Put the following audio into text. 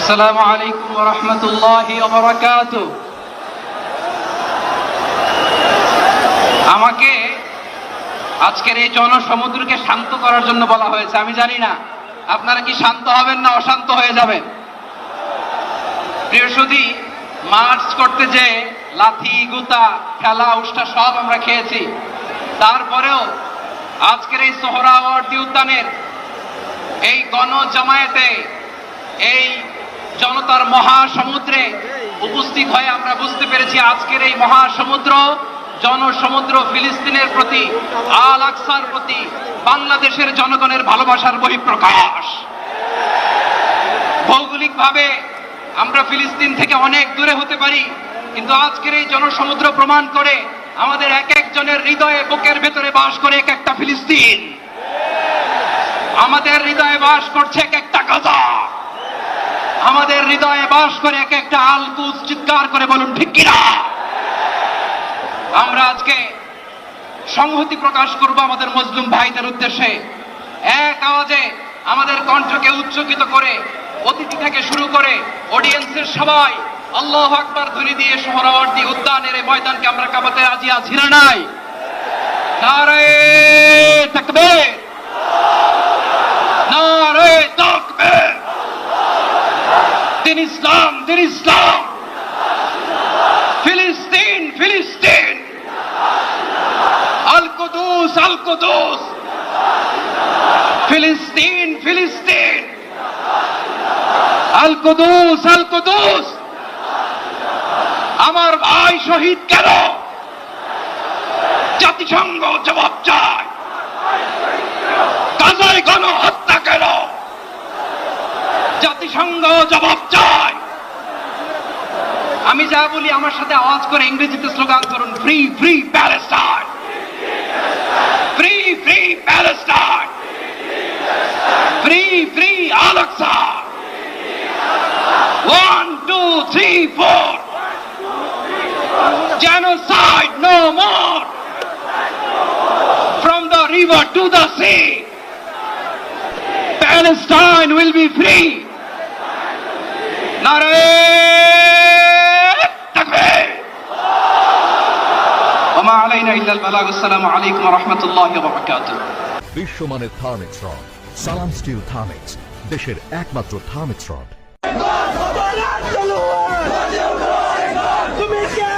আসসালামু আলাইকুম ওয়া রাহমাতুল্লাহি ওয়া বারাকাতুহু। আমাকে আজকের এই জনসমুদ্রকে শান্ত করার জন্য বলা হয়েছে। আমি জানি না আপনারা কি শান্ত হবেন না অশান্ত হয়ে যাবেন। প্রিয় সুধী, মার্চ করতে যে লাথি গুতা খেলা উষ্টা সব আমরা খেয়েছি, তারপরেও আজকের এই সোহরাওয়ার্দী উদ্যানের এই গণজামায়াতে এই জনতার মহাসমুদ্রে উপস্থিত হয়ে আমরা বুঝতে পেরেছি আজকের এই মহাসমুদ্র জনসমুদ্র ফিলিস্তিনের প্রতি, আল আকসার প্রতি বাংলাদেশের জনগণের ভালোবাসার বহিঃপ্রকাশ। ভৌগোলিকভাবে আমরা ফিলিস্তিন থেকে অনেক দূরে হতে পারি, কিন্তু আজকের এই জনসমুদ্র প্রমাণ করে আমাদের এক একজনের হৃদয়ে বুকের ভেতরে বাস করে এক একটা ফিলিস্তিন। আমাদের হৃদয়ে বাস করছে এক একটা গাজা, আমাদের হৃদয়ে বাস করে এক একটা আল কুদস। চিৎকার করে বলুন ঠিক কিনা। আমরা আজকে সংহতি প্রকাশ করব আমাদের মুসলিম ভাইদের উদ্দেশ্যে। এক আওয়াজে আমাদের কণ্ঠকে উচ্চকিত করে অতিথি থেকে শুরু করে অডিয়েন্সের সবাই আল্লাহু আকবার ধ্বনি দিয়ে সোহরাওয়ার্দী উদ্যানের এই ময়দানকে আমরা কাঁপাতে রাজি আছি না নাই? নারে তাকবীর, নারে তাকবীর। দিন ইসলাম, দিন ইসলাম। ফিলিস্তিন, ফিলিস্তিন। আল কুদুস, আল কুদুস। ফিলিস্তিন, ফিলিস্তিন। আল কুদুস, আল কুদুস। আমার ভাই শহীদ কেন? জাতিসংঘ জবাব চায়। গাজায় গণহত্যা কেন? জাতিসংঘ জবাব চায়। আমি যা বলি আমার সাথে আওয়াজ করে ইংরেজিতে স্লোগান করুন, free free Palestine, free free Palestine, free free Al Aqsa. 1 2 3 4, genocide no more, from the river to the sea, Palestine will be free. Nare takbir. Wama alayna illa al-balagh. Assalamu alaykum wa rahmatullahi wa barakatuh. বিশ্বমানের Thermex rod, সালাম still Thermex, দেশের একমাত্র Thermex rod. তুমি কে?